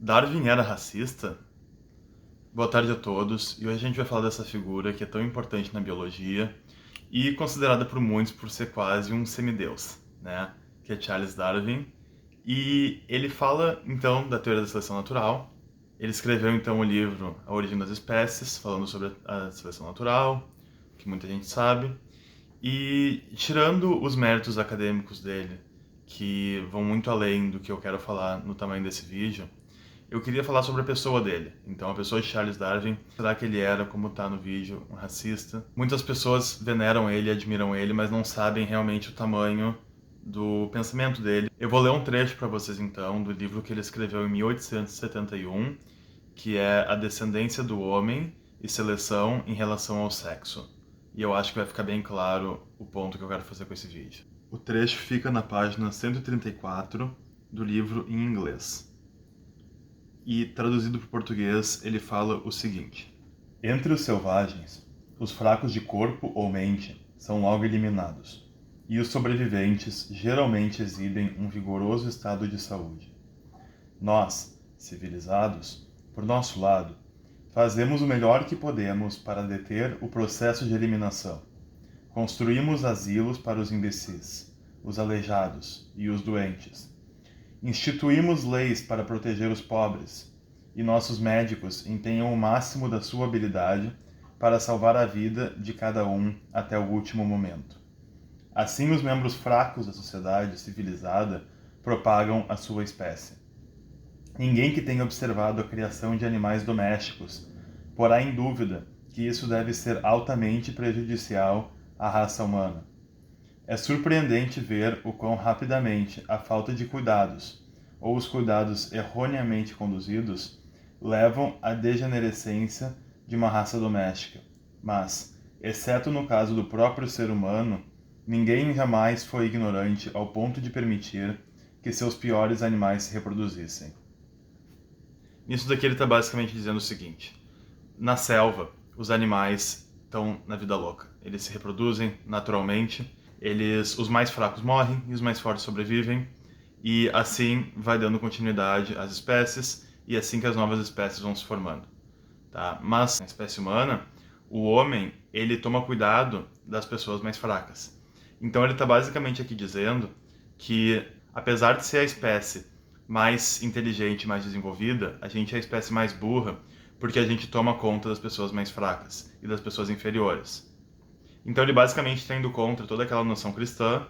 Darwin era racista? Boa tarde a todos, e hoje a gente vai falar dessa figura que é tão importante na biologia e considerada por muitos por ser quase um semideus, né? Que é Charles Darwin. E ele fala, então, da teoria da seleção natural. Ele escreveu, então, o livro A Origem das Espécies, falando sobre a seleção natural, que muita gente sabe. E tirando os méritos acadêmicos dele, que vão muito além do que eu quero falar no tamanho desse vídeo, eu queria falar sobre a pessoa dele. Então, a pessoa de Charles Darwin, será que ele era, como está no vídeo, um racista? Muitas pessoas veneram ele, admiram ele, mas não sabem realmente o tamanho do pensamento dele. Eu vou ler um trecho para vocês, então, do livro que ele escreveu em 1871, que é A Descendência do Homem e Seleção em Relação ao Sexo. E eu acho que vai ficar bem claro o ponto que eu quero fazer com esse vídeo. O trecho fica na página 134 do livro em inglês. E, traduzido para o português, ele fala o seguinte: entre os selvagens, os fracos de corpo ou mente são logo eliminados, e os sobreviventes geralmente exibem um vigoroso estado de saúde. Nós, civilizados, por nosso lado, fazemos o melhor que podemos para deter o processo de eliminação. Construímos asilos para os imbecis, os aleijados e os doentes. Instituímos leis para proteger os pobres, e nossos médicos empenham o máximo da sua habilidade para salvar a vida de cada um até o último momento. Assim, os membros fracos da sociedade civilizada propagam a sua espécie. Ninguém que tenha observado a criação de animais domésticos porá em dúvida que isso deve ser altamente prejudicial à raça humana. É surpreendente ver o quão rapidamente a falta de cuidados, ou os cuidados erroneamente conduzidos, levam à degenerescência de uma raça doméstica. Mas, exceto no caso do próprio ser humano, ninguém jamais foi ignorante ao ponto de permitir que seus piores animais se reproduzissem. Nisso daqui ele está basicamente dizendo o seguinte: na selva, os animais estão na vida louca. Eles se reproduzem naturalmente, os mais fracos morrem e os mais fortes sobrevivem, e assim vai dando continuidade às espécies, e assim que as novas espécies vão se formando. Tá? Mas na espécie humana, o homem ele toma cuidado das pessoas mais fracas. Então ele está basicamente aqui dizendo que, apesar de ser a espécie mais inteligente, mais desenvolvida, a gente é a espécie mais burra, porque a gente toma conta das pessoas mais fracas e das pessoas inferiores. Então ele basicamente está indo contra toda aquela noção cristã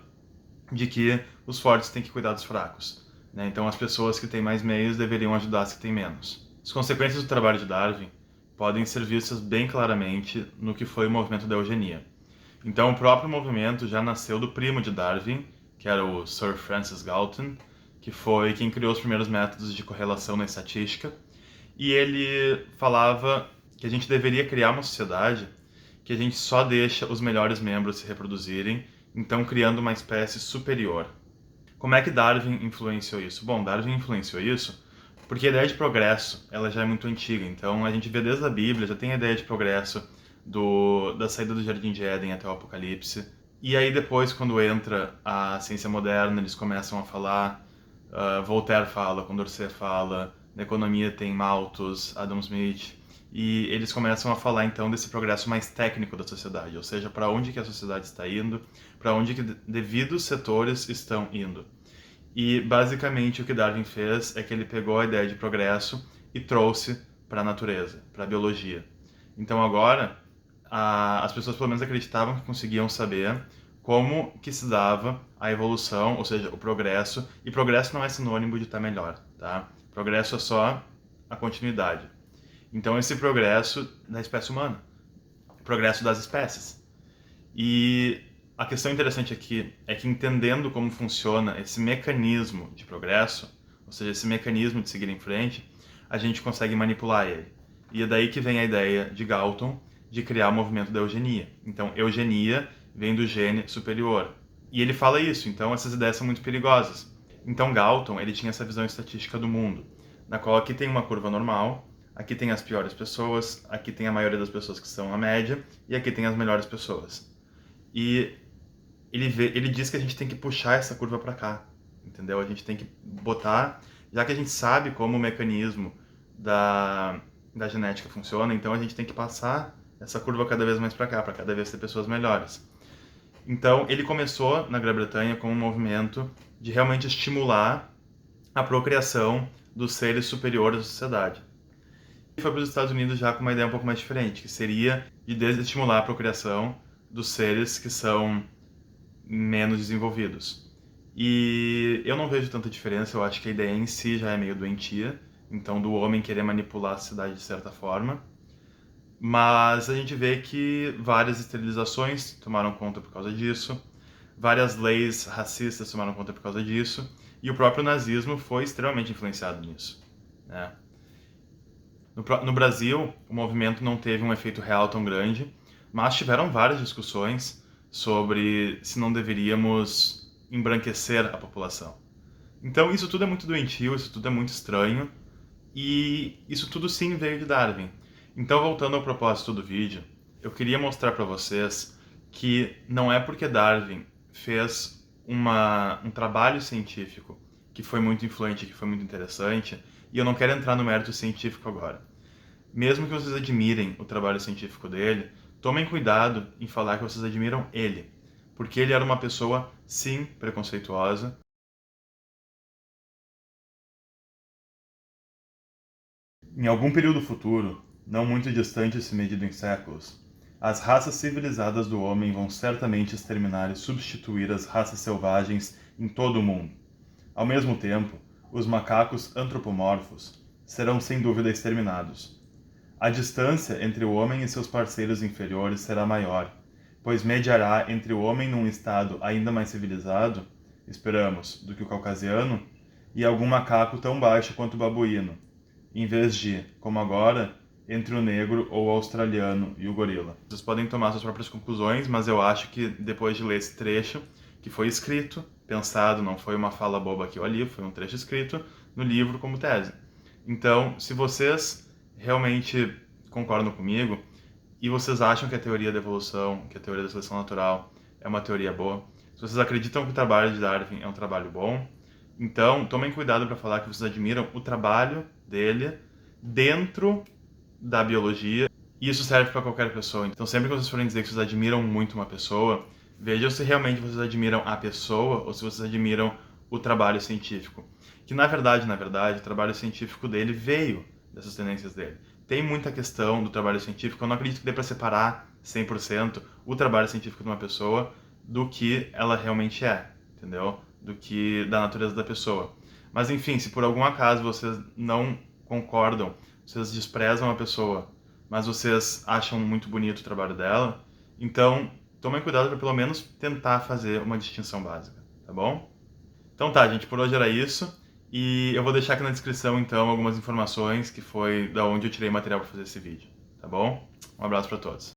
de que os fortes têm que cuidar dos fracos, né? Então as pessoas que têm mais meios deveriam ajudar as que têm menos. As consequências do trabalho de Darwin podem ser vistas bem claramente no que foi o movimento da eugenia. Então o próprio movimento já nasceu do primo de Darwin, que era o Sir Francis Galton, que foi quem criou os primeiros métodos de correlação na estatística, e ele falava que a gente deveria criar uma sociedade que a gente só deixa os melhores membros se reproduzirem, então criando uma espécie superior. Como é que Darwin influenciou isso? Bom, Darwin influenciou isso porque a ideia de progresso ela já é muito antiga, então a gente vê desde a Bíblia, já tem a ideia de progresso da saída do Jardim de Éden até o Apocalipse, e aí depois, quando entra a ciência moderna, eles começam a falar, Voltaire fala, Condorcet fala, na economia tem Malthus, Adam Smith, e eles começam a falar então desse progresso mais técnico da sociedade, ou seja, para onde que a sociedade está indo, para onde que devidos setores estão indo. E basicamente o que Darwin fez é que ele pegou a ideia de progresso e trouxe para a natureza, para a biologia. Então agora as pessoas pelo menos acreditavam que conseguiam saber como que se dava a evolução, ou seja, o progresso, e progresso não é sinônimo de estar melhor, tá? Progresso é só a continuidade. Então esse progresso da espécie humana, progresso das espécies. E a questão interessante aqui é que, entendendo como funciona esse mecanismo de progresso, ou seja, esse mecanismo de seguir em frente, a gente consegue manipular ele. E é daí que vem a ideia de Galton de criar o movimento da eugenia. Então, eugenia vem do gene superior. E ele fala isso, então essas ideias são muito perigosas. Então, Galton, ele tinha essa visão estatística do mundo, na qual aqui tem uma curva normal, aqui tem as piores pessoas, aqui tem a maioria das pessoas que são a média, e aqui tem as melhores pessoas. E ele diz que a gente tem que puxar essa curva para cá, entendeu? A gente tem que botar Já que a gente sabe como o mecanismo da genética funciona, então a gente tem que passar essa curva cada vez mais para cá, para cada vez ter pessoas melhores. Então, ele começou na Grã-Bretanha com um movimento de realmente estimular a procriação dos seres superiores da sociedade. E foi para os Estados Unidos já com uma ideia um pouco mais diferente, que seria de desestimular a procriação dos seres que são menos desenvolvidos. E eu não vejo tanta diferença, eu acho que a ideia em si já é meio doentia, então do homem querer manipular a sociedade de certa forma. Mas a gente vê que várias esterilizações tomaram conta por causa disso, várias leis racistas tomaram conta por causa disso, e o próprio nazismo foi extremamente influenciado nisso, né? No Brasil, o movimento não teve um efeito real tão grande, mas tiveram várias discussões sobre se não deveríamos embranquecer a população. Então, isso tudo é muito doentio, isso tudo é muito estranho, e isso tudo sim veio de Darwin. Então, voltando ao propósito do vídeo, eu queria mostrar para vocês que não é porque Darwin fez um trabalho científico que foi muito influente, que foi muito interessante, e eu não quero entrar no mérito científico agora. Mesmo que vocês admirem o trabalho científico dele, tomem cuidado em falar que vocês admiram ele, porque ele era uma pessoa, sim, preconceituosa. Em algum período futuro, não muito distante se medido em séculos, as raças civilizadas do homem vão certamente exterminar e substituir as raças selvagens em todo o mundo. Ao mesmo tempo, os macacos antropomorfos serão sem dúvida exterminados. A distância entre o homem e seus parceiros inferiores será maior, pois mediará entre o homem num estado ainda mais civilizado, esperamos, do que o caucasiano, e algum macaco tão baixo quanto o babuíno, em vez de, como agora, entre o negro ou o australiano e o gorila. Vocês podem tomar suas próprias conclusões, mas eu acho que depois de ler esse trecho, que foi escrito, pensado, não foi uma fala boba aqui ou ali, foi um trecho escrito no livro como tese. Então, se vocês realmente concordam comigo e vocês acham que a teoria da evolução, que a teoria da seleção natural é uma teoria boa, se vocês acreditam que o trabalho de Darwin é um trabalho bom, então tomem cuidado para falar que vocês admiram o trabalho dele dentro da biologia, e isso serve para qualquer pessoa. Então, sempre que vocês forem dizer que vocês admiram muito uma pessoa, vejam se realmente vocês admiram a pessoa ou se vocês admiram o trabalho científico. Que na verdade, o trabalho científico dele veio dessas tendências dele. Tem muita questão do trabalho científico, eu não acredito que dê para separar 100% o trabalho científico de uma pessoa do que ela realmente é, entendeu? Do que da natureza da pessoa. Mas enfim, se por algum acaso vocês não concordam, vocês desprezam a pessoa, mas vocês acham muito bonito o trabalho dela, então tomem cuidado para pelo menos tentar fazer uma distinção básica, tá bom? Então tá, gente, por hoje era isso. E eu vou deixar aqui na descrição, então, algumas informações que foi da onde eu tirei material para fazer esse vídeo, tá bom? Um abraço para todos.